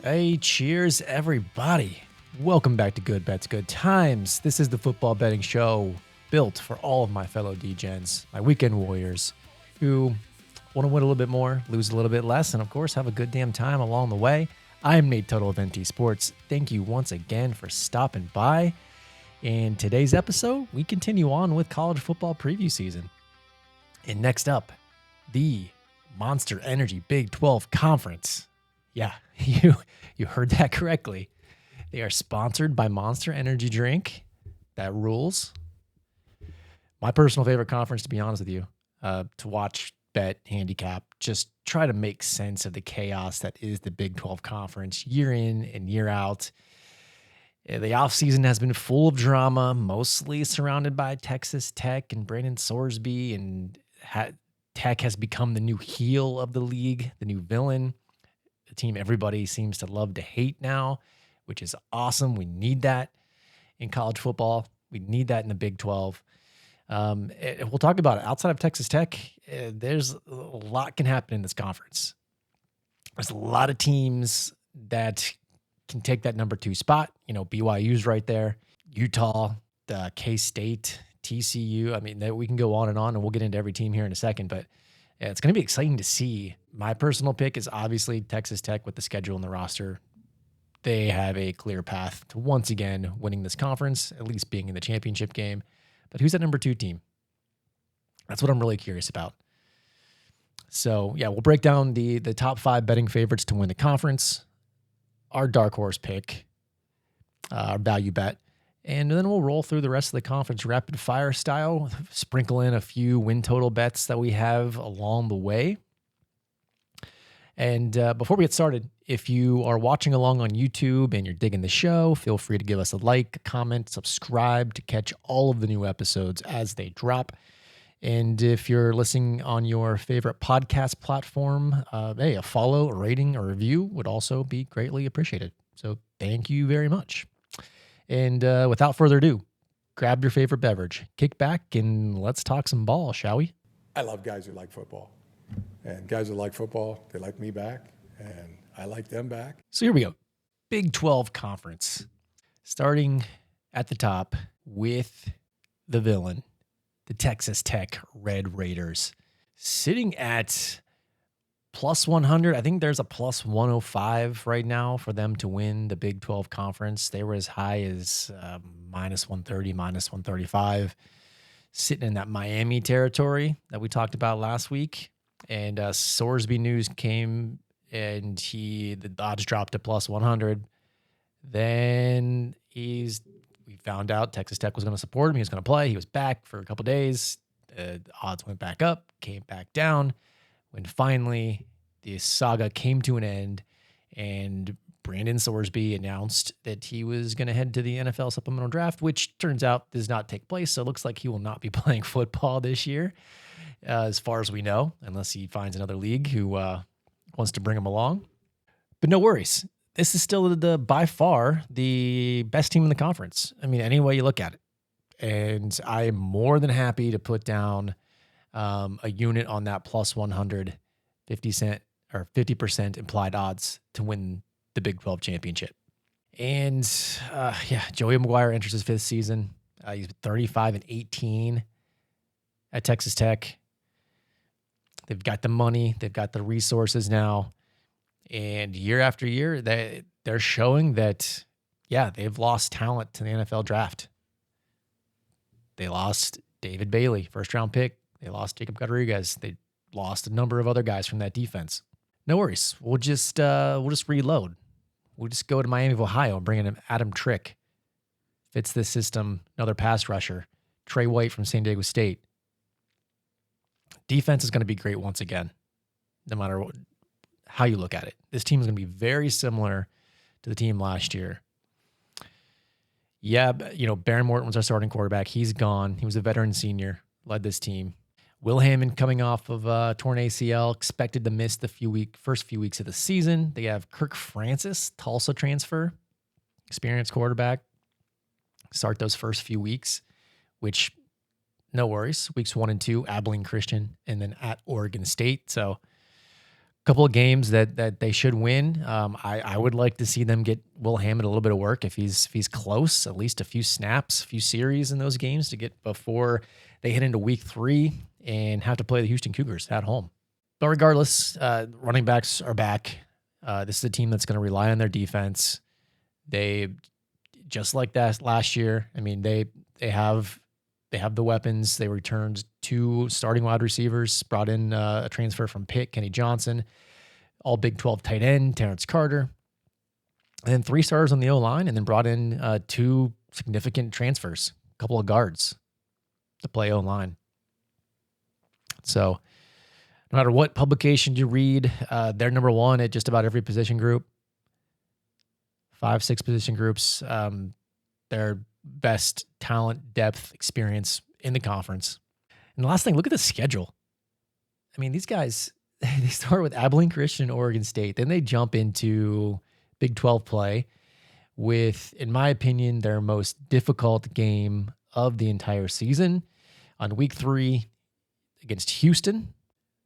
Hey, cheers, everybody. Welcome back to Good Bets, Good Times. This is the football betting show built for all of my fellow D-Gens, my weekend warriors, who want to win a little bit more, lose a little bit less, and of course, have a good damn time along the way. I'm Nate Tuttle of NT Sports. Thank you once again for stopping by. In today's episode, we continue on with college football preview season. And next up, the Monster Energy Big 12 Conference. Yeah, you heard that correctly. They are sponsored by Monster Energy Drink. That rules. My personal favorite conference, to be honest with you, to watch, bet, handicap, just try to make sense of the chaos that is the Big 12 Conference year in and year out. The offseason has been full of drama, mostly surrounded by Texas Tech and Brandon Sorsby, and Tech has become the new heel of the league, the new villain. The team everybody seems to love to hate now, which is awesome. We need that in college football. We need that in the Big 12. We'll talk about it. Outside of Texas Tech, there's a lot can happen in this conference. There's a lot of teams that can take that number 2 spot. You know, BYU's right there. Utah, K-State, TCU. I mean, we can go on, and we'll get into every team here in a second, but yeah, it's going to be exciting to see. My personal pick is obviously Texas Tech with the schedule and the roster. They have a clear path to once again winning this conference, at least being in the championship game. But who's that number 2 team? That's what I'm really curious about. So, yeah, we'll break down the top 5 betting favorites to win the conference, our dark horse pick, our value bet, and then we'll roll through the rest of the conference rapid fire style, sprinkle in a few win total bets that we have along the way. And before we get started, if you are watching along on YouTube and you're digging the show, feel free to give us a like, comment, subscribe to catch all of the new episodes as they drop. And if you're listening on your favorite podcast platform, a follow, a rating, or review would also be greatly appreciated. So thank you very much. And without further ado, grab your favorite beverage, kick back, and let's talk some ball, shall we? I love guys who like football. And guys who like football, they like me back, and I like them back. So here we go. Big 12 Conference. Starting at the top with the villain, the Texas Tech Red Raiders. Sitting at plus 100. I think there's a plus 105 right now for them to win the Big 12 Conference. They were as high as minus 130, minus 135, sitting in that Miami territory that we talked about last week. And Sorsby news came, and the odds dropped to plus 100. Then we found out Texas Tech was going to support him. He was going to play. He was back for a couple days. The odds went back up, came back down. When finally the saga came to an end and Brandon Sorsby announced that he was going to head to the NFL supplemental draft, which turns out does not take place. So it looks like he will not be playing football this year, as far as we know, unless he finds another league who wants to bring him along. But no worries. This is still by far the best team in the conference. I mean, any way you look at it. And I am more than happy to put down a unit on that plus 100, 50% implied odds to win the Big 12 championship. And Joey McGuire enters his 5th season. He's 35-18 at Texas Tech. They've got the money. They've got the resources now. And year after year, they're showing that, they've lost talent to the NFL draft. They lost David Bailey, first-round pick. They lost Jacob Rodriguez. They lost a number of other guys from that defense. No worries. We'll just reload. We'll just go to Miami of Ohio and bring in Adam Trick. Fits this system. Another pass rusher. Trey White from San Diego State. Defense is going to be great once again, no matter how you look at it. This team is going to be very similar to the team last year. Yeah, Baron Morton was our starting quarterback. He's gone. He was a veteran senior, led this team. Will Hammond coming off of torn ACL, expected to miss the first few weeks of the season. They have Kirk Francis, Tulsa transfer, experienced quarterback. Start those first few weeks, which no worries. Weeks 1 and 2, Abilene Christian, and then at Oregon State. So couple of games that they should win. I would like to see them get Will Hammond a little bit of work if he's close, at least a few snaps, a few series in those games to get before they hit into week 3 and have to play the Houston Cougars at home. But regardless, running backs are back. This is a team that's going to rely on their defense. They, just like that last year, I mean, they have the weapons. They returned 2 starting wide receivers, brought in a transfer from Pitt, Kenny Johnson, all Big 12 tight end, Terrence Carter, and then 3 starters on the O-line, and then brought in 2 significant transfers, a couple of guards to play O-line. So no matter what publication you read, they're number 1 at just about every position group. 5-6 position groups. Their best talent, depth, experience in the conference. And the last thing, look at the schedule. I mean, these guys, they start with Abilene Christian, Oregon State. Then they jump into Big 12 play with, in my opinion, their most difficult game of the entire season on week 3 against Houston.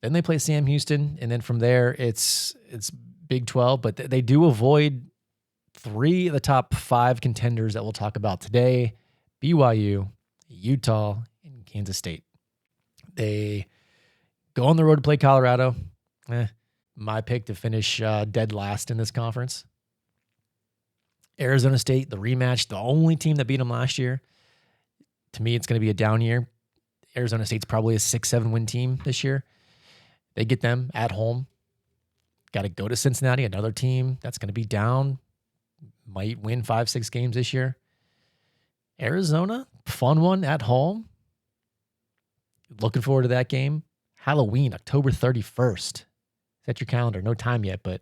Then they play Sam Houston. And then from there, it's Big 12. But they do avoid 3 of the top 5 contenders that we'll talk about today: BYU, Utah, and Kansas State. They go on the road to play Colorado. My pick to finish dead last in this conference. Arizona State, the rematch, the only team that beat them last year. To me, it's going to be a down year. Arizona State's probably a 6-7 win team this year. They get them at home. Got to go to Cincinnati, another team that's going to be down. Might win 5-6 games this year. Arizona, fun one at home. Looking forward to that game. Halloween, October 31st. Set your calendar. No time yet, but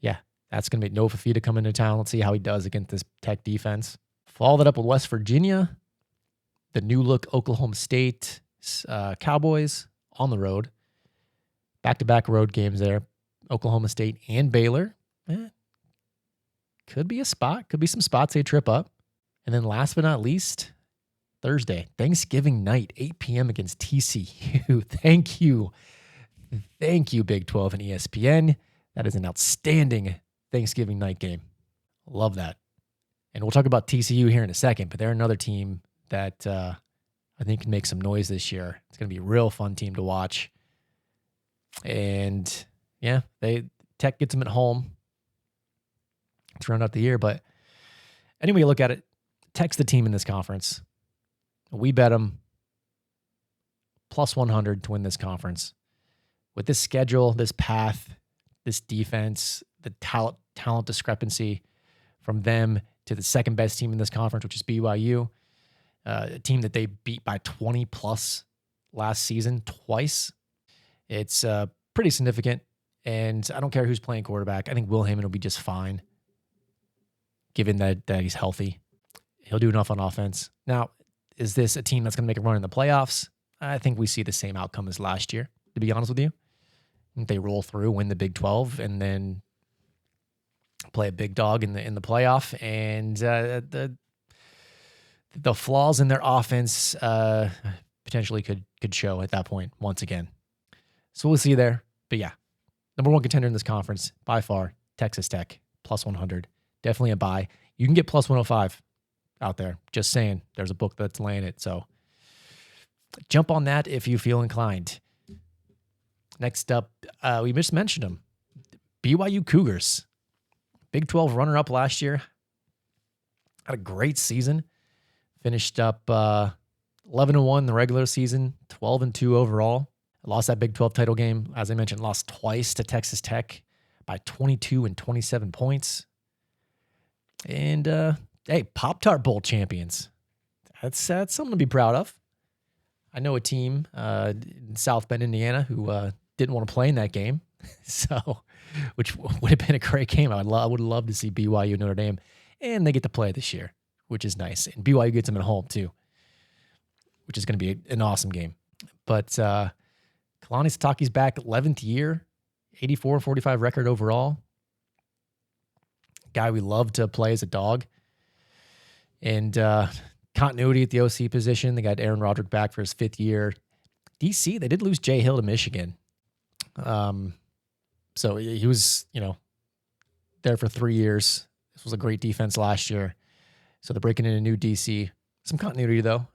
yeah, that's going to be Noah Fafita coming into town. Let's see how he does against this Tech defense. Follow that up with West Virginia. The new look Oklahoma State Cowboys on the road. Back-to-back road games there. Oklahoma State and Baylor. Could be a spot. Could be some spots they trip up. And then last but not least, Thursday, Thanksgiving night, 8 p.m. against TCU. Thank you. Thank you, Big 12 and ESPN. That is an outstanding Thanksgiving night game. Love that. And we'll talk about TCU here in a second, but they're another team that I think can make some noise this year. It's going to be a real fun team to watch. And yeah, Tech gets them at home to round out the year. But anyway, you look at it, Tech's the team in this conference. We bet them plus 100 to win this conference. With this schedule, this path, this defense, the talent discrepancy from them to the second best team in this conference, which is BYU, a team that they beat by 20 plus last season twice. It's pretty significant, and I don't care who's playing quarterback. I think Will Hammond will be just fine, given that he's healthy. He'll do enough on offense. Now, is this a team that's going to make a run in the playoffs? I think we see the same outcome as last year, to be honest with you. I think they roll through, win the Big 12, and then play a big dog in the playoff. And the flaws in their offense potentially could show at that point once again. So we'll see there. But yeah, number 1 contender in this conference by far, Texas Tech, plus 100. Definitely a buy. You can get plus 105 out there. Just saying, there's a book that's laying it. So jump on that if you feel inclined. Next up, we just mentioned them. BYU Cougars. Big 12 runner-up last year. Had a great season. Finished up 11-1 in the regular season, 12-2 overall. Lost that Big 12 title game. As I mentioned, lost twice to Texas Tech by 22 and 27 points. And, hey, Pop-Tart Bowl champions. That's something to be proud of. I know a team in South Bend, Indiana, who didn't want to play in that game, which would have been a great game. I would love to see BYU Notre Dame, and they get to play this year, which is nice. And BYU gets them at home too, which is going to be an awesome game. But Kalani Sitake's back, 11th year, 84-45 record overall. Guy we love to play as a dog. And continuity at the OC position. They got Aaron Roderick back for his 5th year. DC, they did lose Jay Hill to Michigan. So he was, there for 3 years. This was a great defense last year. So they're breaking in a new DC. Some continuity, though.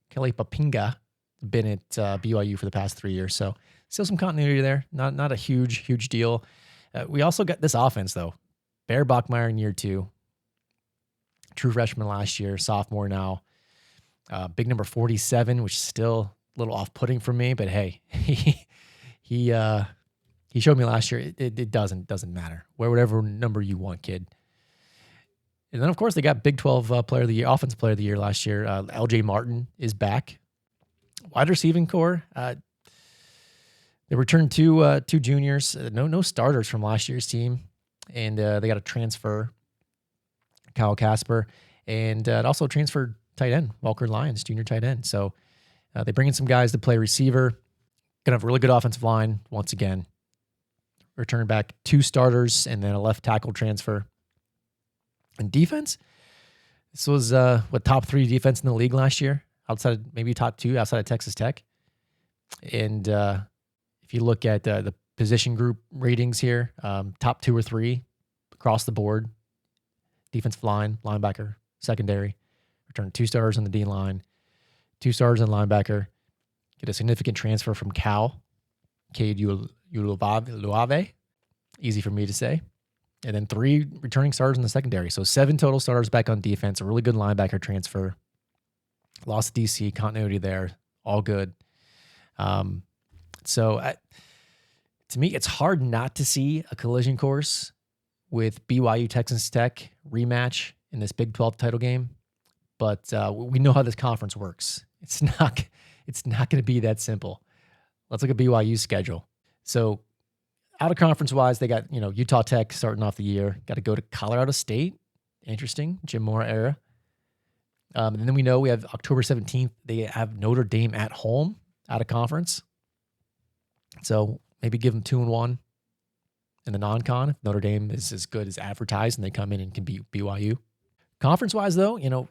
Kelly Papinga been at BYU for the past 3 years. So still some continuity there. Not a huge deal. We also got this offense, though. Bear Bachmeyer in year 2. True freshman last year, sophomore now. Big number 47, which is still a little off-putting for me. But hey, he showed me last year it doesn't matter. Wear whatever number you want, kid. And then, of course, they got Big 12 Player of the Year, Offensive Player of the Year last year. LJ Martin is back. Wide receiving core. They returned two juniors. No starters from last year's team. And they got a transfer, Kyle Casper. And it also transferred tight end, Walker Lyons, junior tight end. So they bring in some guys to play receiver. Going to have a really good offensive line once again. Return back 2 starters and then a left tackle transfer. And defense, this was top 3 defense in the league last year, outside of maybe top 2 outside of Texas Tech. And if you look at the position group ratings here, top 2 or 3 across the board, defensive line, linebacker, secondary, return 2 starters on the D line, 2 starters on linebacker, get a significant transfer from Cal, Cade Uluave, easy for me to say. And then 3 returning starters in the secondary. So 7 total starters back on defense. A really good linebacker transfer. Lost DC, continuity there. All good. To me, it's hard not to see a collision course with BYU Texas Tech rematch in this Big 12 title game. But we know how this conference works. It's not going to be that simple. Let's look at BYU's schedule. So out of conference-wise, they got, Utah Tech starting off the year. Got to go to Colorado State. Interesting. Jim Mora era. And then we know we have October 17th. They have Notre Dame at home out of conference. So maybe give them 2-1 in the non-con. If Notre Dame is as good as advertised and they come in and can beat BYU. Conference-wise, though,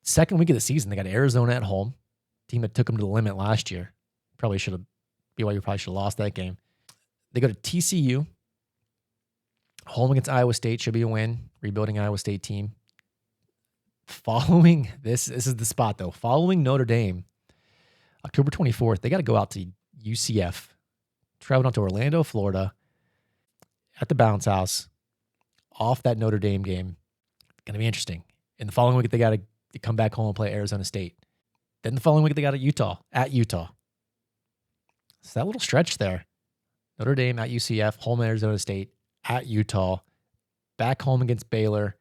second week of the season, they got Arizona at home. Team that took them to the limit last year. BYU probably should have lost that game. They go to TCU. Home against Iowa State should be a win. Rebuilding Iowa State team. Following this is the spot though. Following Notre Dame, October 24th, they got to go out to UCF. Travel down to Orlando, Florida, at the bounce house, off that Notre Dame game. Going to be interesting. And the following week, they got to come back home and play Arizona State. Then the following week, they got at Utah. So that little stretch there. Notre Dame at UCF, home at Arizona State, at Utah, back home against Baylor,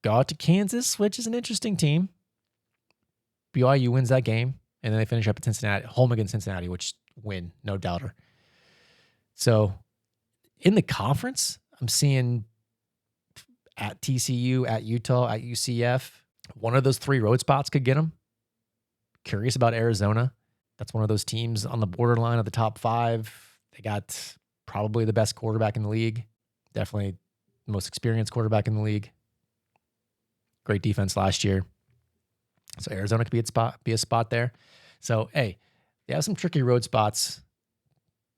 go out to Kansas, which is an interesting team. BYU wins that game, and then they finish up at Cincinnati, home against Cincinnati, which win, no doubter. So in the conference, I'm seeing at TCU, at Utah, at UCF, one of those 3 road spots could get them. Curious about Arizona. That's one of those teams on the borderline of the top 5. They got probably the best quarterback in the league. Definitely the most experienced quarterback in the league. Great defense last year. So Arizona could be a spot there. So, hey, they have some tricky road spots.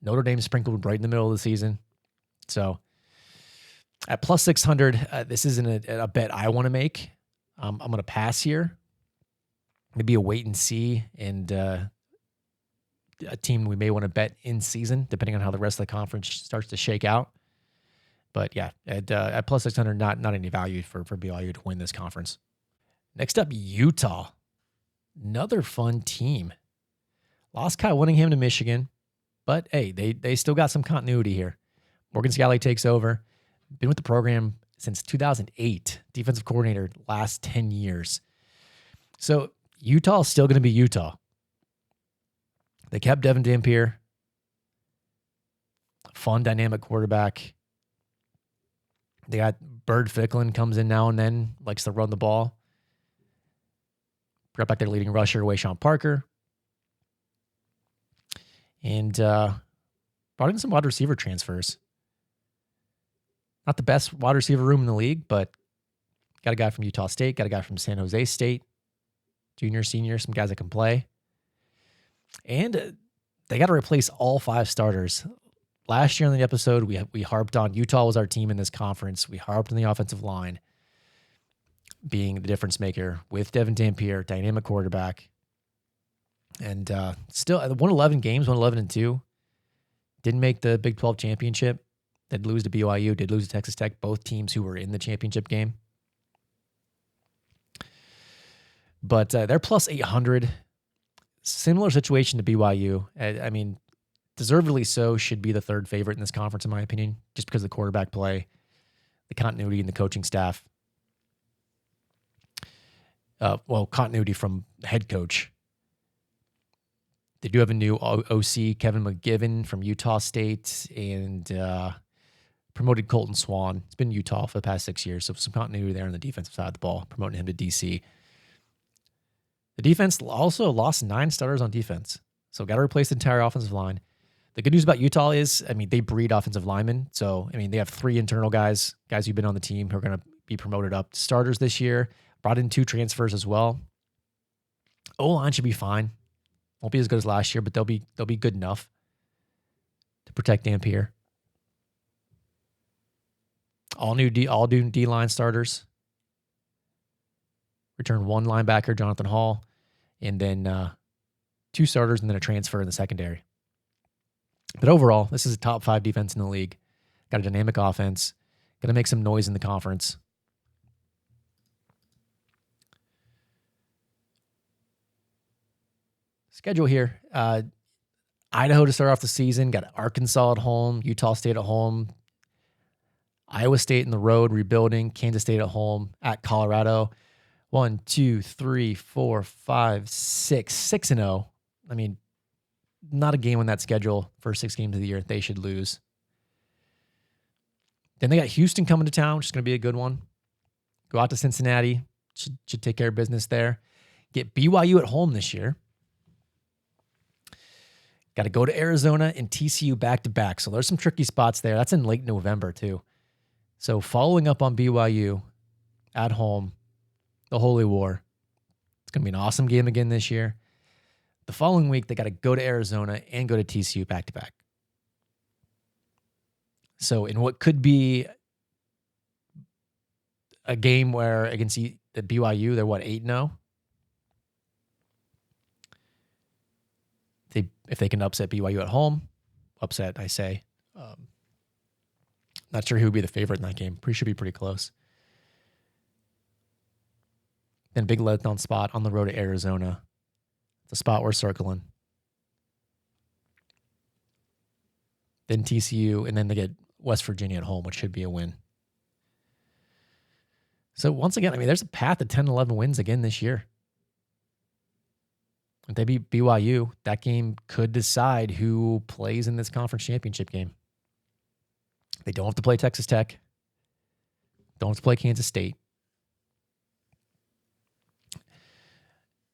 Notre Dame sprinkled right in the middle of the season. So at plus 600, this isn't a bet I want to make. I'm going to pass here. Maybe a wait and see and a team we may want to bet in season, depending on how the rest of the conference starts to shake out. But yeah, at plus 600, not any value for BYU to win this conference. Next up, Utah. Another fun team. Lost Kyle Whittingham to Michigan, but hey, they still got some continuity here. Morgan Scalley takes over. Been with the program since 2008. Defensive coordinator last 10 years. So Utah is still going to be Utah. They kept Devin Dampier. Fun, dynamic quarterback. They got Bird Ficklin comes in now and then, likes to run the ball. Brought back their leading rusher, Wayshawn Parker. And brought in some wide receiver transfers. Not the best wide receiver room in the league, but got a guy from Utah State, got a guy from San Jose State, junior, senior, some guys that can play. And they got to replace all 5 starters. last year in the episode, we harped on Utah was our team in this conference. We harped on the offensive line being the difference maker with Devin Dampier, dynamic quarterback. And still, won 11 games, won 11-2. Didn't make the Big 12 championship. Did lose to BYU, did lose to Texas Tech, both teams who were in the championship game. But they're plus 800. Similar situation to BYU. I mean, deservedly so, should be the third favorite in this conference, in my opinion, just because of the quarterback play, the continuity in the coaching staff. Continuity from head coach. They do have a new OC, Kevin McGivern from Utah State, and promoted Colton Swan. It's been Utah for the past 6 years, so some continuity there on the defensive side of the ball, promoting him to DC. The defense also lost 9 starters on defense, so got to replace the entire offensive line. The good news about Utah is, I mean, they breed offensive linemen. So, I mean, they have 3 internal guys who've been on the team who are going to be promoted up to starters this year. Brought in 2 transfers as well. O-line should be fine. Won't be as good as last year, but they'll be good enough to protect Dampier. All new D-line starters. Return 1 linebacker, Jonathan Hall, and then 2 starters and then a transfer in the secondary. But overall, this is a top 5 defense in the league. Got a dynamic offense. Going to make some noise in the conference. Schedule here. Idaho to start off the season. Got Arkansas at home. Utah State at home. Iowa State in the road, rebuilding. Kansas State at home. At Colorado. 1, 2, 3, 4, 5, 6. 6-0. I mean, not a game on that schedule for 6 games of the year. They should lose. Then they got Houston coming to town, which is going to be a good one. Go out to Cincinnati. Should take care of business there. Get BYU at home this year. Got to go to Arizona and TCU back-to-back. So there's some tricky spots there. That's in late November, too. So following up on BYU at home, the Holy War. It's going to be an awesome game again this year. The following week, they got to go to Arizona and go to TCU back-to-back. So in what could be a game where against the BYU, they're 8-0? If they can upset BYU at home, upset, I say. Not sure who would be the favorite in that game. Should be pretty close. Then big letdown spot on the road to Arizona. The spot we're circling. Then TCU, and then they get West Virginia at home, which should be a win. So once again, I mean, there's a path to 10-11 wins again this year. If they beat BYU, that game could decide who plays in this conference championship game. They don't have to play Texas Tech. Don't have to play Kansas State.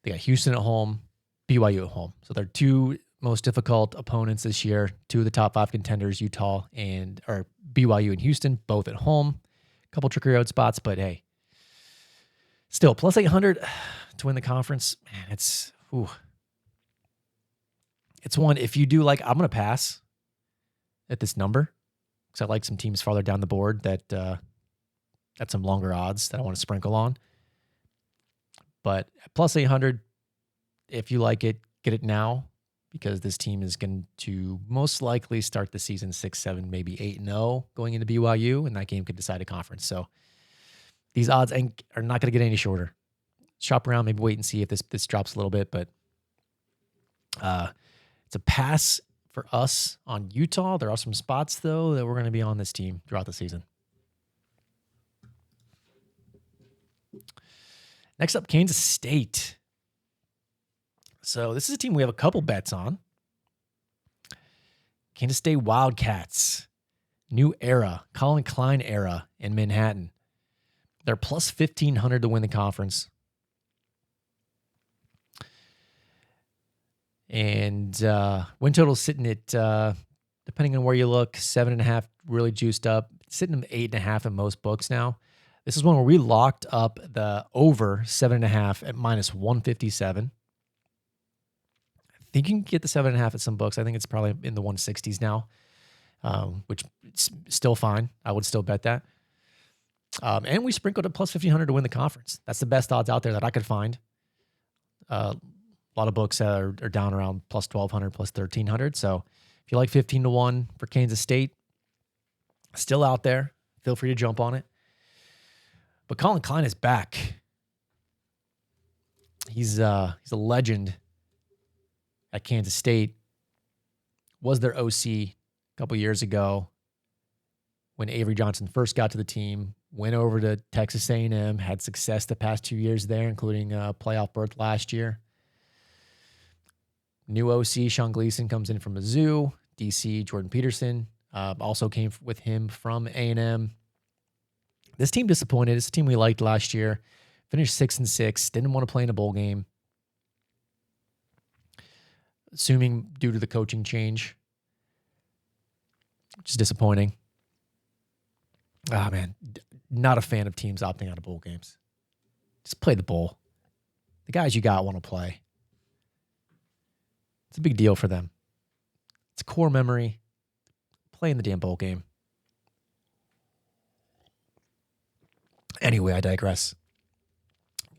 They got Houston at home, BYU at home. So they're 2 most difficult opponents this year. 2 of the top 5 contenders, BYU and Houston, both at home. A couple tricky road spots, but hey, still plus 800 to win the conference. Man, it's one. If you do I'm going to pass at this number because I like some teams farther down the board that at some longer odds that I want to sprinkle on. But plus 800, if you like it, get it now because this team is going to most likely start the season 6-7, maybe 8-0 going into BYU, and that game could decide a conference. So these odds are not going to get any shorter. Shop around, maybe wait and see if this drops a little bit, but it's a pass for us on Utah. There are some spots, though, that we're going to be on this team throughout the season. Next up, Kansas State. So this is a team we have a couple bets on. Kansas State Wildcats. New era, Colin Klein era in Manhattan. They're plus 1,500 to win the conference. And win total sitting at, depending on where you look, 7.5 really juiced up. Sitting at 8.5 in most books now. This is one where we locked up the over 7.5 at minus 157. I think you can get the 7.5 at some books. I think it's probably in the 160s now. which is still fine. I would still bet that. And we sprinkled a plus 1,500 to win the conference. That's the best odds out there that I could find. A lot of books are down around plus 1,200, plus 1,300. So if you like 15-1 for Kansas State, still out there. Feel free to jump on it. But Colin Klein is back. He's a legend at Kansas State. Was their OC a couple years ago when Avery Johnson first got to the team. Went over to Texas A&M, had success the past 2 years there, including a playoff berth last year. New OC, Sean Gleason, comes in from Mizzou. DC, Jordan Peterson, also came with him from A&M. This team disappointed. It's a team we liked last year. Finished 6-6. Didn't want to play in a bowl game. Assuming due to the coaching change, which is disappointing. Ah, man. Not a fan of teams opting out of bowl games. Just play the bowl. The guys you got want to play. It's a big deal for them. It's a core memory. Playing the damn bowl game. Anyway, I digress.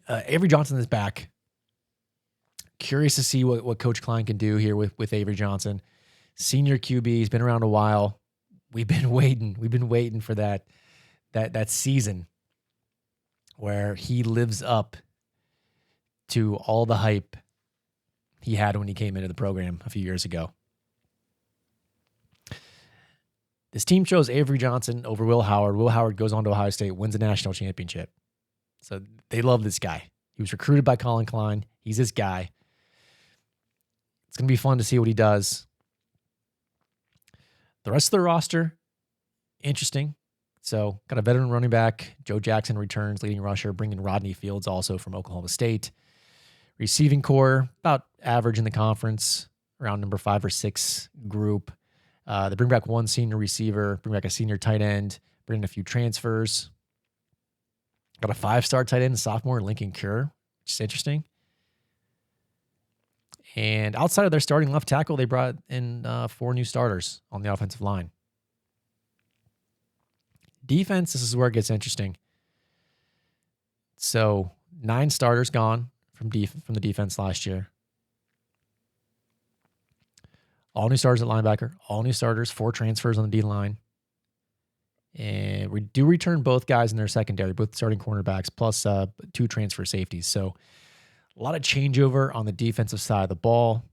Avery Johnson is back. Curious to see what Coach Klein can do here with Avery Johnson. Senior QB. He's been around a while. We've been waiting. We've been waiting for that season where he lives up to all the hype he had when he came into the program a few years ago. This team chose Avery Johnson over Will Howard. Will Howard goes on to Ohio State, wins a national championship. So they love this guy. He was recruited by Colin Klein. He's this guy. It's going to be fun to see what he does. The rest of the roster, interesting. So got a veteran running back. Joe Jackson returns, leading rusher, bringing Rodney Fields also from Oklahoma State. Receiving core, about average in the conference, around number 5 or 6 group. They bring back one senior receiver, bring back a senior tight end, bring in a few transfers. Got a 5-star tight end, sophomore Lincoln Cure, which is interesting. And outside of their starting left tackle, they brought in 4 new starters on the offensive line. Defense, this is where it gets interesting. So 9 starters gone from the defense last year. All new starters at linebacker, all new starters, 4 transfers on the D-line. And we do return both guys in their secondary, both starting cornerbacks, plus 2 transfer safeties. So a lot of changeover on the defensive side of the ball.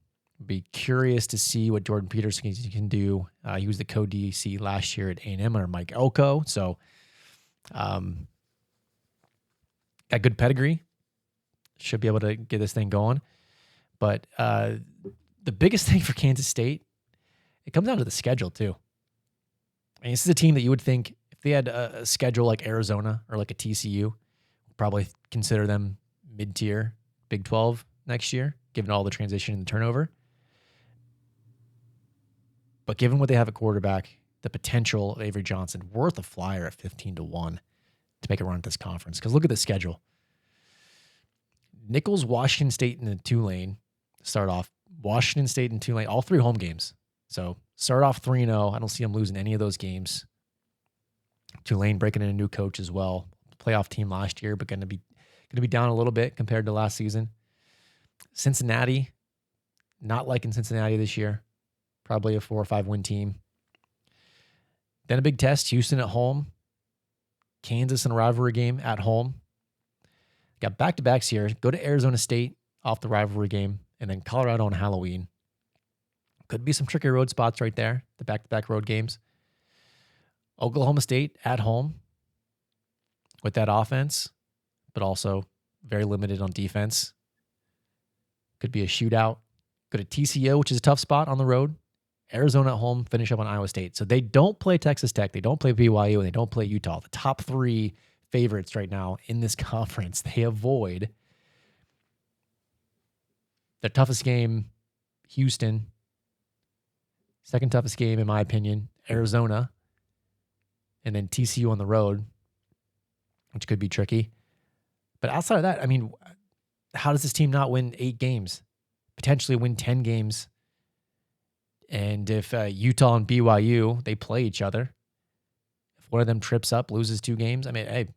Be curious to see what Jordan Peterson can do. He was the co-DC last year at A&M under Mike Elko. So got good pedigree. Should be able to get this thing going. But the biggest thing for Kansas State, it comes down to the schedule too. I mean, this is a team that you would think if they had a schedule like Arizona or like a TCU, probably consider them mid-tier Big 12 next year, given all the transition and the turnover. But given what they have at quarterback, the potential of Avery Johnson, worth a flyer at 15-1 to make a run at this conference. Because look at the schedule. Nicholls, Washington State, and then Tulane start off. Washington State and Tulane, all 3 home games. So start off 3-0. I don't see them losing any of those games. Tulane breaking in a new coach as well. Playoff team last year, but going to be down a little bit compared to last season. Cincinnati, not liking Cincinnati this year. Probably a 4 or 5 win team. Then a big test, Houston at home. Kansas in a rivalry game at home. Got back-to-backs here. Go to Arizona State off the rivalry game, and then Colorado on Halloween. Could be some tricky road spots right there, the back-to-back road games. Oklahoma State at home with that offense, but also very limited on defense. Could be a shootout. Go to TCO, which is a tough spot on the road. Arizona at home, finish up on Iowa State. So they don't play Texas Tech, they don't play BYU, and they don't play Utah. The top 3 favorites right now in this conference, they avoid. Their toughest game, Houston. Second toughest game, in my opinion, Arizona. And then TCU on the road, which could be tricky. But outside of that, I mean, how does this team not win 8 games? Potentially win 10 games And if Utah and BYU, they play each other, if one of them trips up, loses 2 games, I mean, hey,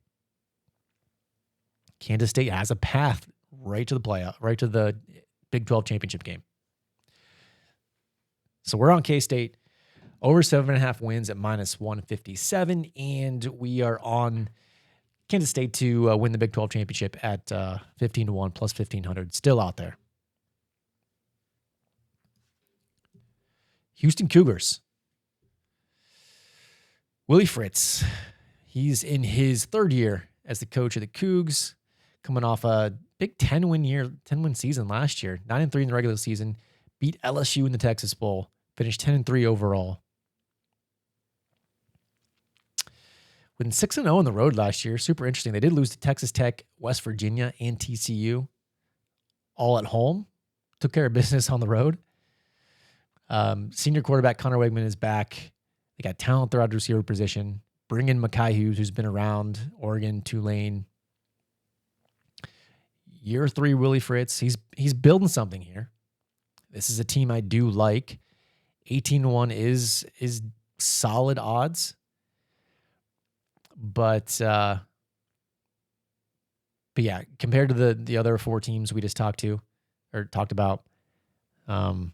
Kansas State has a path right to the playoff, right to the Big 12 championship game. So we're on K-State, over 7.5 wins at -157, and we are on Kansas State to win the Big 12 championship at 15-1 plus 1,500, still out there. Houston Cougars. Willie Fritz. He's in his 3rd year as the coach of the Cougs, coming off a big 10-win season last year. 9-3 in the regular season, beat LSU in the Texas Bowl, finished 10-3 overall. Went 6-0 on the road last year. Super interesting. They did lose to Texas Tech, West Virginia, and TCU, all at home. Took care of business on the road. Senior quarterback Connor Wegman is back. They got talent throughout the receiver position. Bring in Mekhi Hughes, who's been around Oregon, Tulane. Year 3, Willie Fritz. He's building something here. This is a team I do like. 18-1 is solid odds. But yeah, compared to the other 4 teams we just talked about, I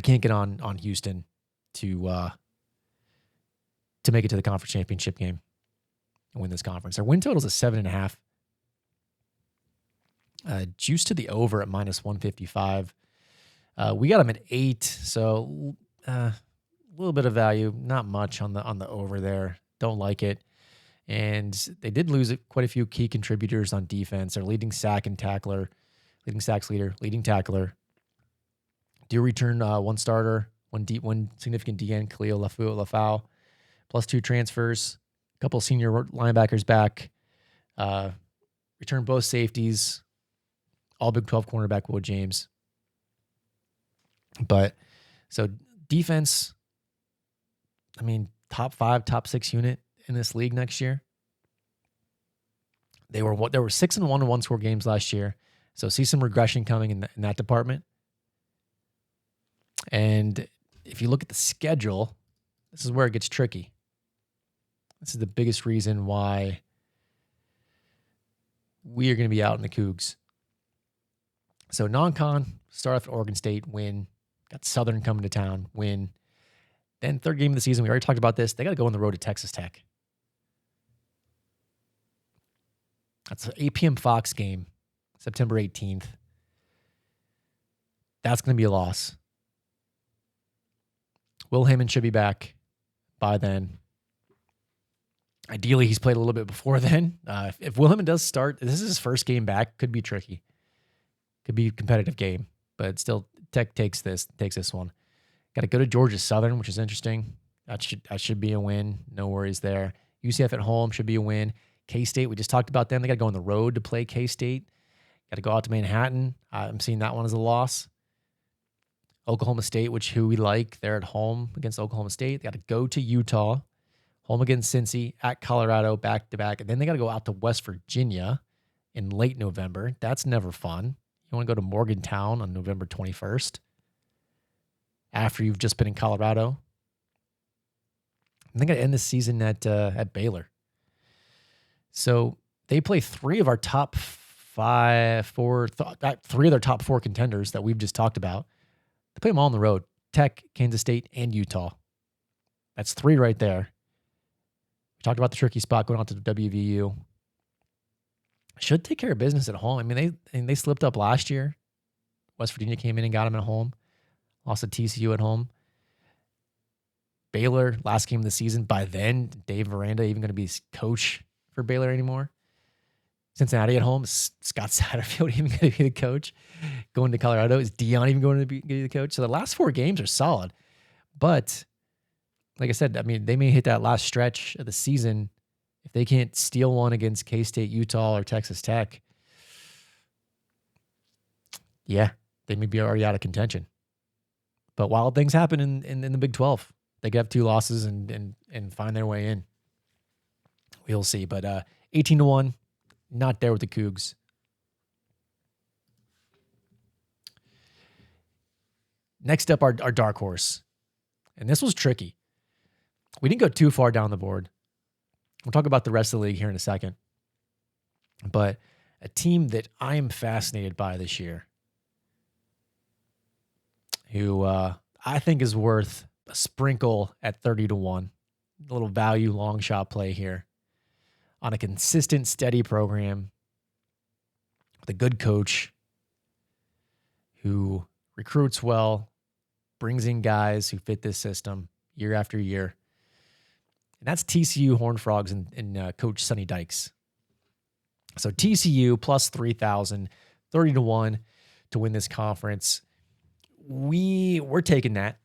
can't get on Houston to make it to the conference championship game and win this conference. Their win total is a 7.5. Juice to the over at -155. We got them at 8, so a little bit of value, not much on the over there. Don't like it. And they did lose quite a few key contributors on defense. Their leading sack and tackler, leading sacks leader, leading tackler. Do return one starter, one significant DN, Khalil Lafau, plus 2 transfers, a couple senior linebackers back. Return both safeties, all Big 12 cornerback Will James. But so defense, I mean, top 5, top 6 unit in this league next year. They were 6-1 in 1-score games last year, so see some regression coming in that department. And if you look at the schedule, this is where it gets tricky. This is the biggest reason why we are going to be out in the Cougs. So non-con, start off at Oregon State, win. Got Southern coming to town, win. Then 3rd game of the season, we already talked about this. They got to go on the road to Texas Tech. That's an 8 p.m. Fox game, September 18th. That's going to be a loss. Will Heyman should be back by then. Ideally, he's played a little bit before then. If Will Heyman does start, this is his first game back. Could be tricky. Could be a competitive game, but still, Tech takes this one. Got to go to Georgia Southern, which is interesting. That should be a win. No worries there. UCF at home should be a win. K-State, we just talked about them. They got to go on the road to play K-State. Got to go out to Manhattan. I'm seeing that one as a loss. Oklahoma State, who we like, they're at home against Oklahoma State. They got to go to Utah, home against Cincy, at Colorado, back-to-back. And then they got to go out to West Virginia in late November. That's never fun. You want to go to Morgantown on November 21st after you've just been in Colorado. And they got to end the season at Baylor. So they play 3 of our top 4 contenders that we've just talked about. They play them all on the road. Tech, Kansas State, and Utah. That's 3 right there. We talked about the tricky spot going on to the WVU. Should take care of business at home. I mean, they slipped up last year. West Virginia came in and got them at home. Lost to TCU at home. Baylor, last game of the season. By then, Dave Miranda even going to be coach for Baylor anymore. Cincinnati at home. Is Scott Satterfield even going to be the coach? Going to Colorado. Is Dion even going to be the coach? So the last 4 games are solid. But like I said, I mean, they may hit that last stretch of the season. If they can't steal one against K-State, Utah, or Texas Tech, yeah, they may be already out of contention. But wild things happen in the Big 12. They could have 2 losses and find their way in. We'll see. But 18-1, not there with the Cougs. Next up, our dark horse. And this was tricky. We didn't go too far down the board. We'll talk about the rest of the league here in a second. But a team that I am fascinated by this year, who I think is worth a sprinkle at 30-1. A little value long shot play here on a consistent, steady program with a good coach who recruits well, brings in guys who fit this system year after year. And that's TCU Horned Frogs and Coach Sonny Dykes. So TCU plus 3,000, 30-1 to win this conference. We're taking that.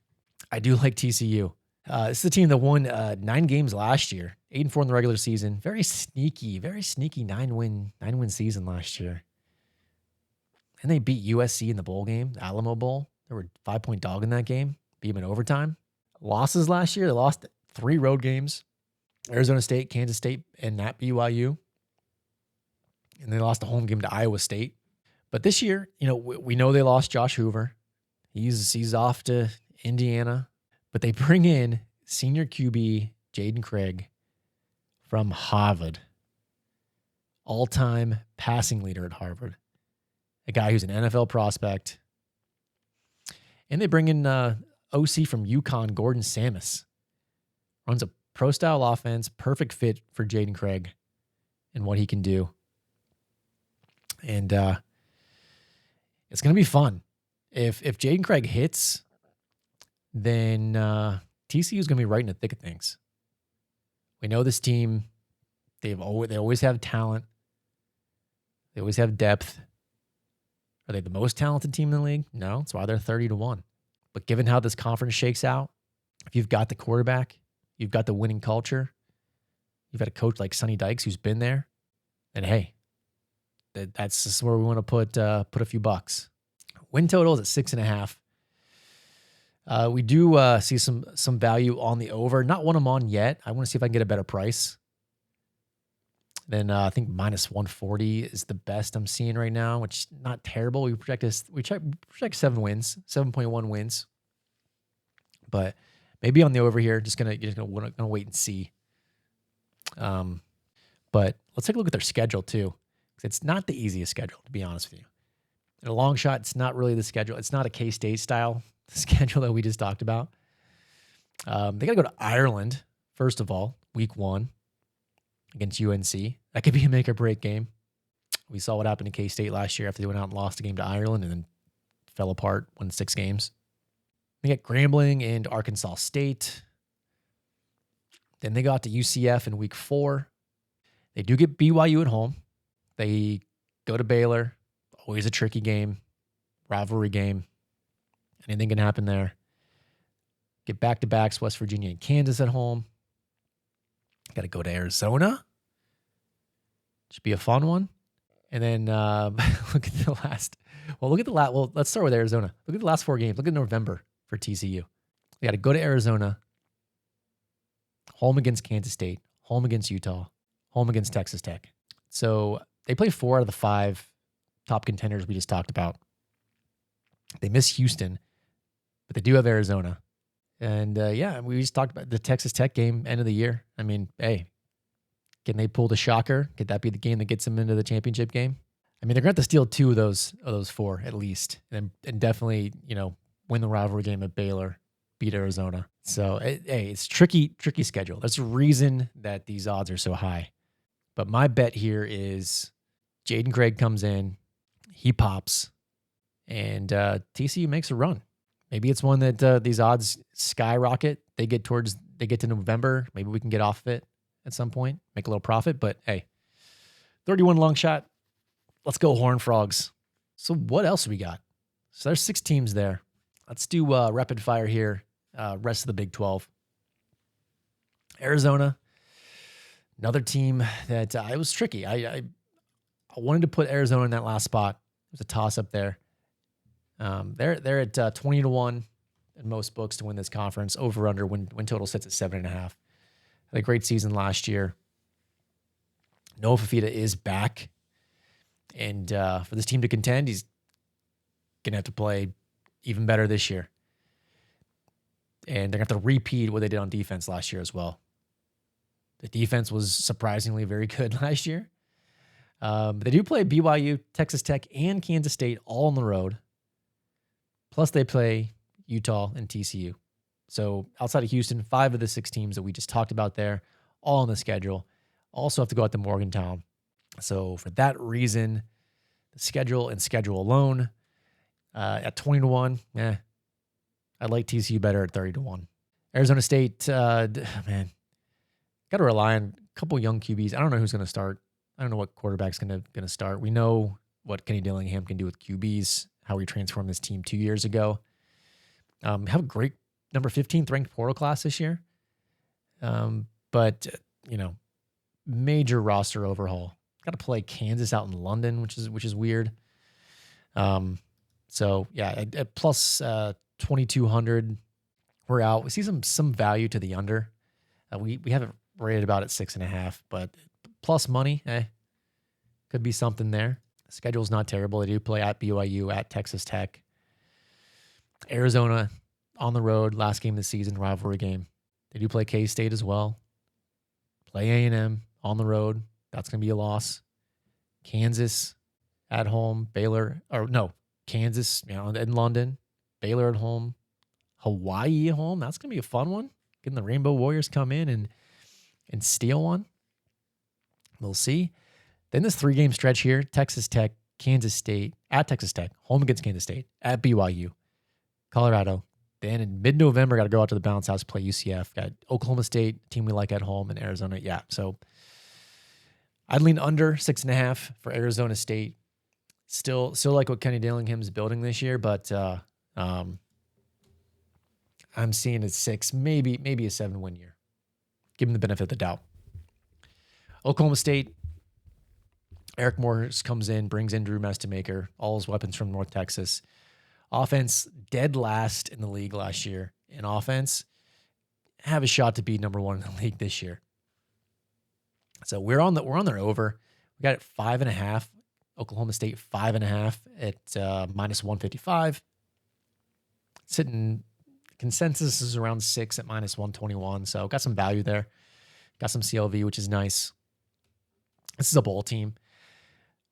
I do like TCU. This is a team that won 9 games last year, 8-4 in the regular season. Very sneaky 9-win season last year. And they beat USC in the bowl game, the Alamo Bowl. They were a 5-point dog in that game, beat them in overtime. Losses last year, they lost 3 road games, Arizona State, Kansas State, and at BYU. And they lost a home game to Iowa State. But this year, we know they lost Josh Hoover. He's off to Indiana. But they bring in senior QB Jaden Craig from Harvard. All-time passing leader at Harvard. A guy who's an NFL prospect. And they bring in OC from UConn, Gordon Samus. Runs a pro-style offense, perfect fit for Jaden Craig and what he can do. And it's going to be fun. If Jaden Craig hits, then TCU is going to be right in the thick of things. We know this team, they always have talent. They always have depth. Are they the most talented team in the league? No, that's why they're 30-1. But given how this conference shakes out, if you've got the quarterback, you've got the winning culture, you've got a coach like Sonny Dykes who's been there, then hey, that's just where we want to put a few bucks. Win total is at 6.5. We do see some value on the over. Not one I'm on yet. I want to see if I can get a better price. Then I think minus 140 is the best I'm seeing right now, which is not terrible. We project 7 wins, 7.1 wins. But maybe on the over here, just gonna wait and see. But let's take a look at their schedule too. It's not the easiest schedule, to be honest with you. In a long shot, it's not really the schedule. It's not a K-State style schedule that we just talked about. They got to go to Ireland, first of all, week 1 against UNC. That could be a make or break game. We saw what happened to K-State last year after they went out and lost a game to Ireland and then fell apart, won 6 games. They got Grambling and Arkansas State. Then they got to UCF in week 4. They do get BYU at home. They go to Baylor. Always a tricky game, rivalry game. Anything can happen there. Get back-to-backs, West Virginia and Kansas at home. Got to go to Arizona. Should be a fun one. And then look at the last. Well, let's start with Arizona. Look at the last 4 games. Look at November for TCU. They got to go to Arizona. Home against Kansas State. Home against Utah. Home against Texas Tech. So they play 4 out of the 5 top contenders we just talked about. They miss Houston, but they do have Arizona. And we just talked about the Texas Tech game, end of the year. I mean, hey, can they pull the shocker? Could that be the game that gets them into the championship game? I mean, they're going to have to steal 2 of those 4 at least, and definitely, win the rivalry game at Baylor, beat Arizona. So, it's tricky schedule. There's a reason that these odds are so high. But my bet here is Jaden Craig comes in, he pops, and TCU makes a run. Maybe it's one that these odds skyrocket. They get to November. Maybe we can get off of it at some point, make a little profit. But hey, 31 long shot. Let's go Horned Frogs. So what else we got? So there's 6 teams there. Let's do rapid fire here. Rest of the Big 12. Arizona, another team that it was tricky. I wanted to put Arizona in that last spot. It was a toss up there. They're at 20-1 in most books to win this conference. Over under win total sits at 7.5. Had a great season last year. Noah Fafita is back, and for this team to contend, he's gonna have to play even better this year. And they're going to have to repeat what they did on defense last year as well. The defense was surprisingly very good last year. But they do play BYU, Texas Tech, and Kansas State all on the road. Plus they play Utah and TCU. So outside of Houston, 5 of the 6 teams that we just talked about there, all on the schedule. Also have to go out to Morgantown. So for that reason, the schedule and schedule alone, at 20-1, I like TCU better at 30-1. Arizona State, man, got to rely on a couple young QBs. I don't know who's going to start. I don't know what quarterback's going to start. We know what Kenny Dillingham can do with QBs, how he transformed this team 2 years ago. Have a great number 15th ranked portal class this year. But major roster overhaul. Got to play Kansas out in London, which is weird. So yeah, at plus 2,200, we're out. We see some value to the under. We haven't rated about at 6.5, but plus money, could be something there. The schedule's not terrible. They do play at BYU, at Texas Tech, Arizona on the road, last game of the season, rivalry game. They do play K-State as well. Play A&M on the road. That's going to be a loss. Kansas at home. Kansas, in London. Baylor at home. Hawaii at home. That's going to be a fun one. Getting the Rainbow Warriors come in and steal one. We'll see. Then this 3-game stretch here, Texas Tech, Kansas State, at Texas Tech, home against Kansas State, at BYU, Colorado. Then in mid-November, got to go out to the Bounce House, play UCF. Got Oklahoma State, team we like at home, and Arizona. Yeah, so I'd lean under 6.5 for Arizona State. Still like what Kenny Dillingham's building this year, but I'm seeing it 6, maybe a 7-win year. Give him the benefit of the doubt. Oklahoma State, Eric Morris comes in, brings in Drew Mestamaker, all his weapons from North Texas. Offense dead last in the league last year. In offense, have a shot to be number 1 in the league this year. So we're on their over. We got it 5.5. Oklahoma State 5.5 at minus 155. Sitting consensus is around 6 at minus 121. So got some value there. Got some CLV, which is nice. This is a bowl team.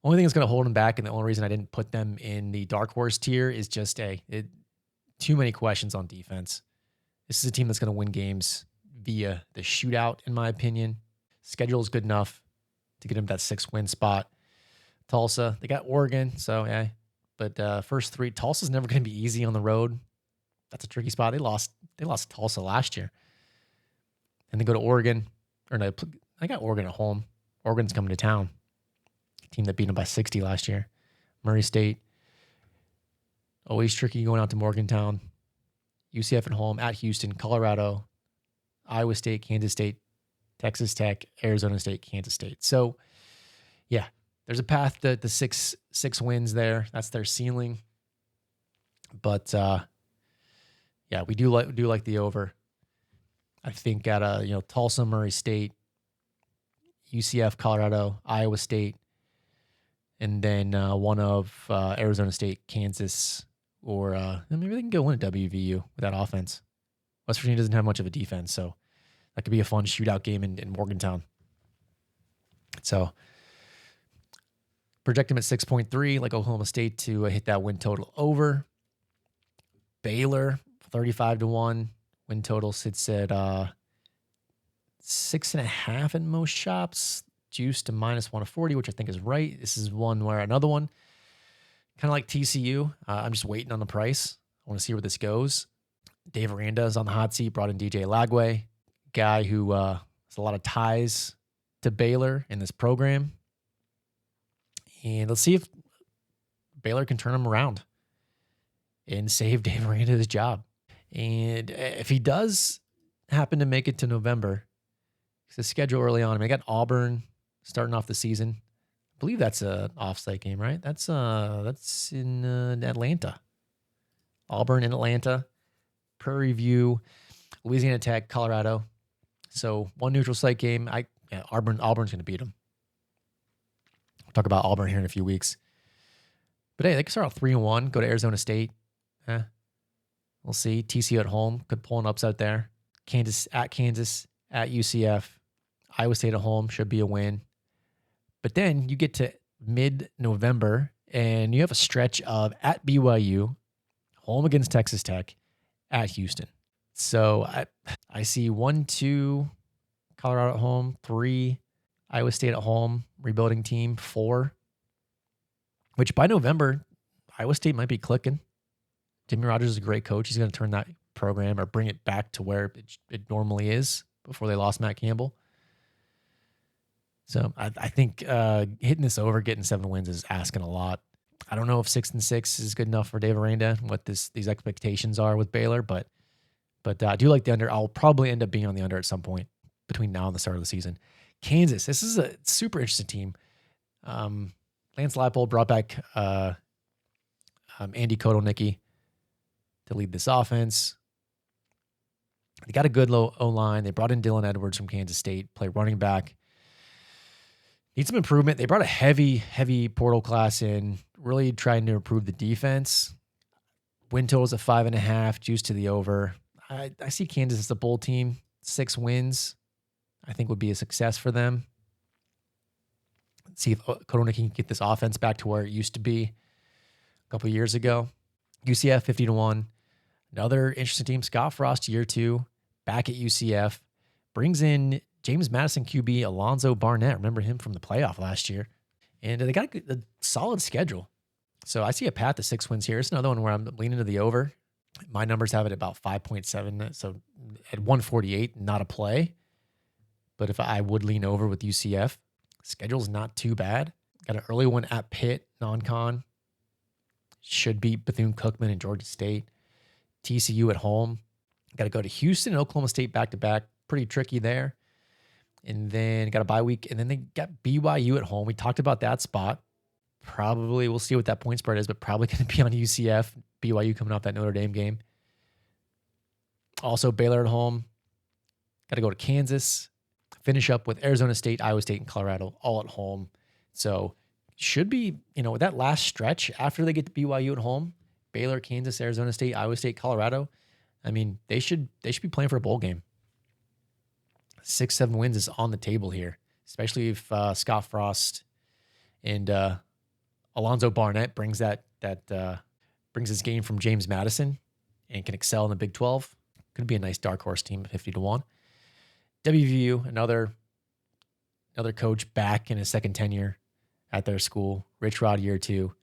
Only thing that's going to hold them back, and the only reason I didn't put them in the dark horse tier is just too many questions on defense. This is a team that's going to win games via the shootout, in my opinion. Schedule is good enough to get them that 6-win spot. Tulsa, they got Oregon, so yeah. But first 3, Tulsa's never going to be easy on the road. That's a tricky spot. They lost Tulsa last year, and they go to Oregon. I got Oregon at home. Oregon's coming to town. Team that beat them by 60 last year. Murray State. Always tricky going out to Morgantown. UCF at home, at Houston, Colorado, Iowa State, Kansas State, Texas Tech, Arizona State, Kansas State. So, yeah, there's a path to the six wins there. That's their ceiling. But yeah, we do like the over. I think at Tulsa, Murray State, UCF, Colorado, Iowa State, and then one of Arizona State, Kansas, or maybe they can go win a WVU with that offense. West Virginia doesn't have much of a defense, so that could be a fun shootout game in Morgantown. So project them at 6.3, like Oklahoma State to hit that win total over. Baylor, 35-1. Win total sits at 6.5 in most shops. Juice to minus 140, which I think is right. This is another one, kind of like TCU. I'm just waiting on the price. I want to see where this goes. Dave Aranda is on the hot seat, brought in DJ Lagway, guy who has a lot of ties to Baylor in this program. And let's see if Baylor can turn him around and save Dave Aranda his job. And if he does happen to make it to November, the schedule early on, I got Auburn starting off the season. I believe that's an off-site game, right? That's in Atlanta. Auburn in Atlanta. Prairie View, Louisiana Tech, Colorado. So one neutral site game. Auburn's going to beat them. We'll talk about Auburn here in a few weeks. But hey, they can start off 3-1, go to Arizona State. We'll see. TCU at home could pull an upset there. Kansas, at UCF. Iowa State at home should be a win. But then you get to mid-November, and you have a stretch of at BYU, home against Texas Tech, at Houston. So I see 1, 2, Colorado at home, 3, Iowa State at home, rebuilding team, 4, which by November, Iowa State might be clicking. Jimmy Rogers is a great coach. He's going to turn that program or bring it back to where it normally is before they lost Matt Campbell. So I think hitting this over, getting 7 wins is asking a lot. I don't know if 6-6 is good enough for Dave Aranda, what these expectations are with Baylor, but I do like the under. I'll probably end up being on the under at some point between now and the start of the season. Kansas, this is a super interesting team. Lance Leipold brought back Andy Kotelnicki to lead this offense. They got a good low O-line. They brought in Dylan Edwards from Kansas State, play running back. Need some improvement. They brought a heavy portal class in, really trying to improve the defense. Win totals at 5.5, juice to the over. I see Kansas as a bowl team. 6 wins, I think, would be a success for them. Let's see if Kotelnicki can get this offense back to where it used to be a couple of years ago. UCF 50-1. Another interesting team, Scott Frost, year 2, back at UCF. Brings in James Madison QB Alonzo Barnett. Remember him from the playoff last year. And they got a solid schedule. So I see a path to 6 wins here. It's another one where I'm leaning to the over. My numbers have it about 5.7. So at 148, not a play. But if I would lean over with UCF, schedule's not too bad. Got an early one at Pitt, non-con. Should beat Bethune-Cookman and Georgia State. TCU at home. Got to go to Houston and Oklahoma State back-to-back. Pretty tricky there. And then got a bye week. And then they got BYU at home. We talked about that spot. Probably, we'll see what that point spread is, but probably going to be on UCF. BYU coming off that Notre Dame game. Also, Baylor at home. Got to go to Kansas. Finish up with Arizona State, Iowa State, and Colorado all at home. So should be, with that last stretch after they get to BYU at home, Baylor, Kansas, Arizona State, Iowa State, Colorado. I mean, they should be playing for a bowl game. 6-7 wins is on the table here, especially if Scott Frost and Alonzo Barnett brings brings his game from James Madison and can excel in the Big 12. Could be a nice dark horse team, 50-1. WVU, another coach back in his second tenure at their school. Rich Rod, year 2.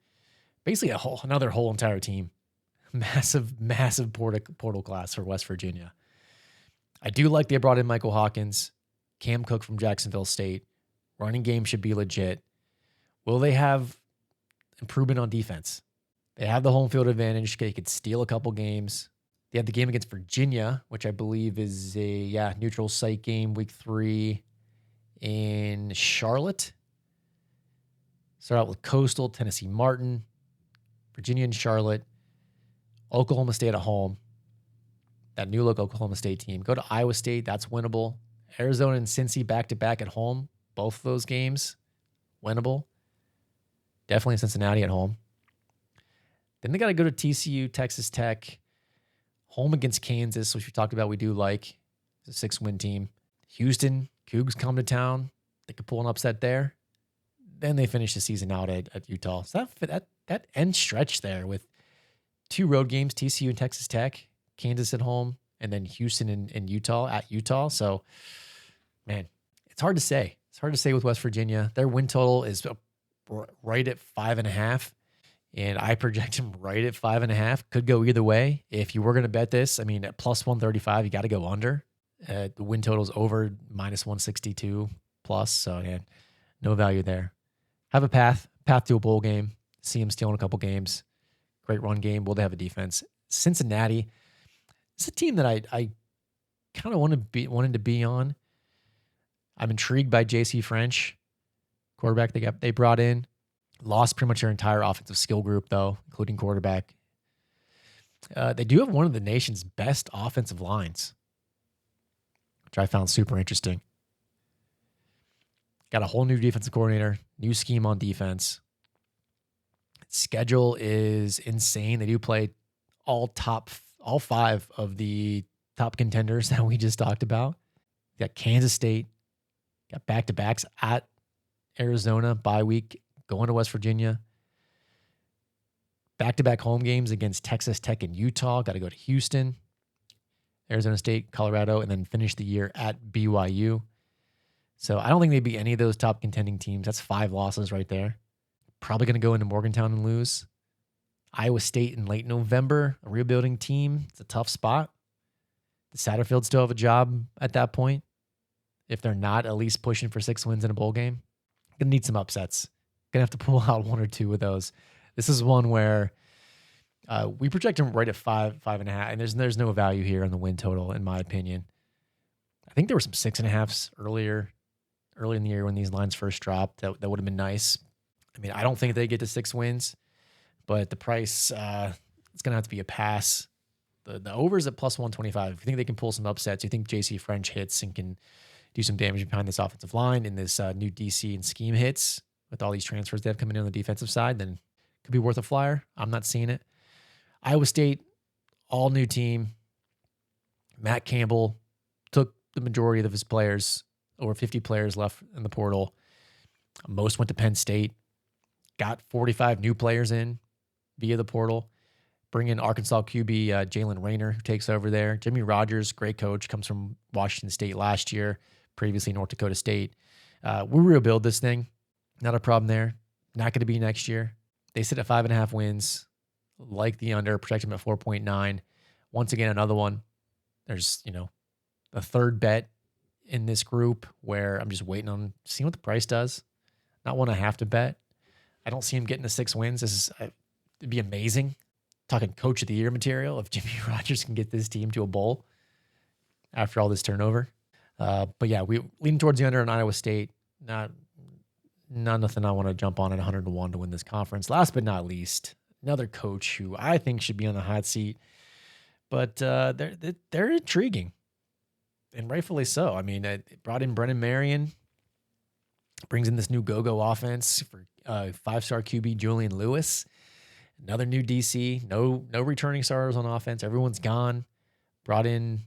Basically another whole entire team. Massive portal class for West Virginia. I do like they brought in Michael Hawkins, Cam Cook from Jacksonville State. Running game should be legit. Will they have improvement on defense? They have the home field advantage. They could steal a couple games. They have the game against Virginia, which I believe is a neutral site game, week 3 in Charlotte. Start out with Coastal, Tennessee Martin, Virginia and Charlotte, Oklahoma State at home. That new look Oklahoma State team. Go to Iowa State, that's winnable. Arizona and Cincy back-to-back at home. Both of those games, winnable. Definitely Cincinnati at home. Then they got to go to TCU, Texas Tech, home against Kansas, which we talked about we do like. It's a 6-win team. Houston, Cougs come to town. They could pull an upset there. Then they finish the season out at Utah. So that end stretch there with 2 road games, TCU and Texas Tech, Kansas at home, and then Houston and Utah at Utah. So, man, it's hard to say. It's hard to say with West Virginia. Their win total is right at 5.5, and I project them right at 5.5. Could go either way. If you were going to bet this, at plus 135, you got to go under. The win total's over minus 162 plus. So, yeah, no value there. Have a path to a bowl game. See them stealing a couple games. Great run game. Will they have a defense? Cincinnati. It's a team that I kind of wanted to be on. I'm intrigued by J.C. French, quarterback they brought in. Lost pretty much their entire offensive skill group, though, including quarterback. They do have one of the nation's best offensive lines, which I found super interesting. Got a whole new defensive coordinator, new scheme on defense. Schedule is insane. They do play all top all 5 of the top contenders that we just talked about. You got Kansas State, got back-to-backs at Arizona, bye week, going to West Virginia. Back-to-back home games against Texas Tech and Utah. Got to go to Houston, Arizona State, Colorado, and then finish the year at BYU. So I don't think they'd be any of those top contending teams. That's 5 losses right there. Probably going to go into Morgantown and lose. Iowa State in late November, a rebuilding team. It's a tough spot. The Satterfield still have a job at that point. If they're not at least pushing for 6 wins in a bowl game, going to need some upsets. Going to have to pull out 1 or 2 of those. This is one where we project them right at 5.5, and there's no value here on the win total, in my opinion. I think there were some 6.5s early in the year when these lines first dropped. That would have been nice. I mean, I don't think they get to 6 wins, but the price, it's going to have to be a pass. The overs at plus 125. If you think they can pull some upsets, you think JC French hits and can do some damage behind this offensive line and this new DC and scheme hits with all these transfers they have coming in on the defensive side, then it could be worth a flyer. I'm not seeing it. Iowa State, all new team. Matt Campbell took the majority of his players, over 50 players left in the portal. Most went to Penn State. Got 45 new players in via the portal. Bring in Arkansas QB Jalen Rayner, who takes over there. Jimmy Rogers, great coach, comes from Washington State last year, previously North Dakota State. We rebuild this thing. Not a problem there. Not going to be next year. They sit at 5.5 wins. Like the under, project them at 4.9. Once again, another one. There's, a third bet in this group where I'm just waiting on seeing what the price does. Not one I have to bet. I don't see him getting to 6 wins. It'd be amazing. Talking coach of the year material if Jimmy Rogers can get this team to a bowl after all this turnover. But yeah, we leaning towards the under in Iowa State. Not nothing I want to jump on at 100-1 to win this conference. Last but not least, another coach who I think should be on the hot seat, but they're intriguing, and rightfully so. I mean, it brought in Brennan Marion, brings in this new go-go offense for 5-star QB Julian Lewis. Another new DC, no returning starters on offense. Everyone's gone. Brought in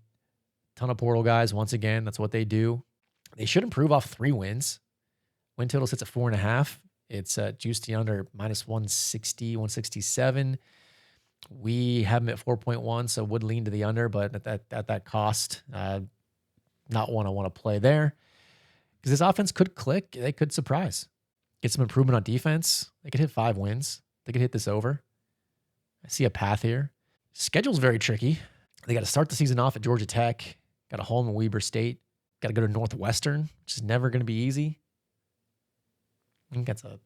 a ton of portal guys. Once again, that's what they do. They should improve off 3 wins. Win total sits at 4.5. It's juiced to under minus 160, 167. We have them at 4.1, so would lean to the under, but at that cost, not one I want to play there. Because this offense could click. They could surprise. Get some improvement on defense. They could hit 5 wins. They could hit this over. I see a path here. Schedule's very tricky. They got to start the season off at Georgia Tech. Got a home in Weber State. Got to go to Northwestern, which is never going to be easy. I think that's the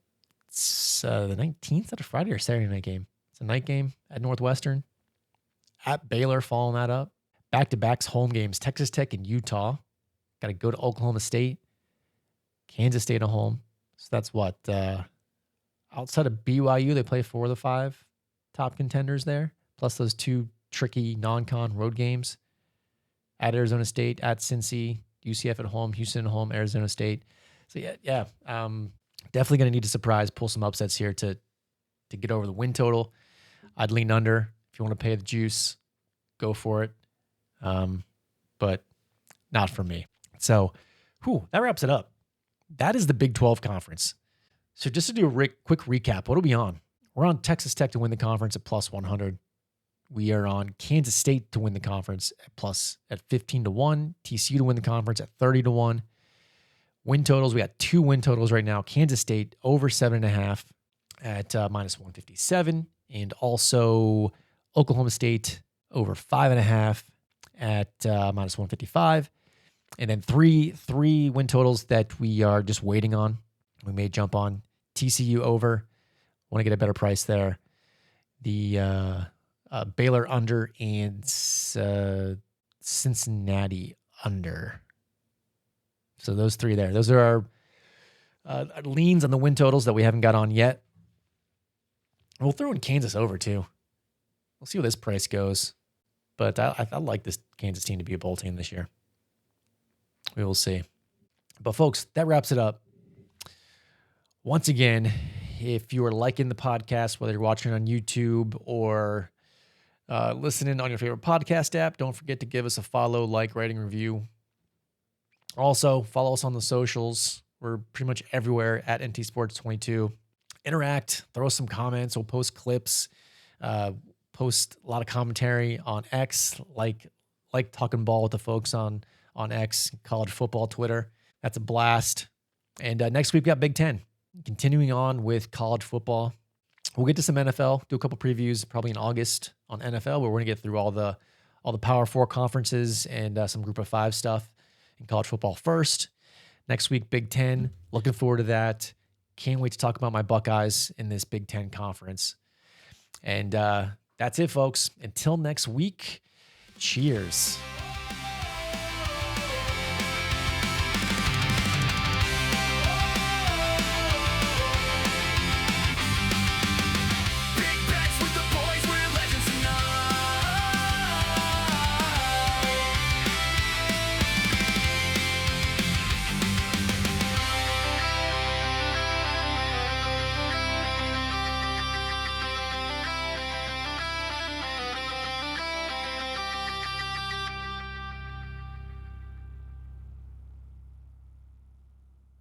19th. Is that a Friday or Saturday night game? It's a night game at Northwestern. At Baylor, following that up. Back-to-backs home games, Texas Tech and Utah. Got to go to Oklahoma State. Kansas State at home. So that's what? Outside of BYU, they play 4 of the 5 top contenders there, plus those 2 tricky non-con road games at Arizona State, at Cincy, UCF at home, Houston at home, Arizona State. So yeah, definitely going to need to surprise, pull some upsets here to get over the win total. I'd lean under. If you want to pay the juice, go for it. But not for me. So, that wraps it up. That is the Big 12 conference. So just to do a quick recap, what are we on? We're on Texas Tech to win the conference at plus 100. We are on Kansas State to win the conference at 15-1. TCU to win the conference at 30-1. Win totals, we got 2 win totals right now. Kansas State over 7.5 at minus 157. And also Oklahoma State over 5.5 at minus 155. And then three win totals that we are just waiting on. We may jump on TCU over. Want to get a better price there. The Baylor under and Cincinnati under. So those 3 there. Those are our leans on the win totals that we haven't got on yet. We'll throw in Kansas over too. We'll see where this price goes. But I like this Kansas team to be a bowl team this year. We will see. But folks, that wraps it up. Once again, if you are liking the podcast, whether you're watching on YouTube or listening on your favorite podcast app. Don't forget to give us a follow, like, rating, review. Also, follow us on the socials. We're pretty much everywhere at NT Sports 22. Interact, throw us some comments. We'll post clips, post a lot of commentary on X, like talking ball with the folks on X, college football Twitter. That's a blast. And next week we got Big Ten. Continuing on with college football. We'll get to some NFL, do a couple previews probably in August on NFL, where we're going to get through all the Power 4 conferences and some Group of 5 stuff in college football first. Next week, Big Ten. Looking forward to that. Can't wait to talk about my Buckeyes in this Big Ten conference. And that's it, folks. Until next week, cheers.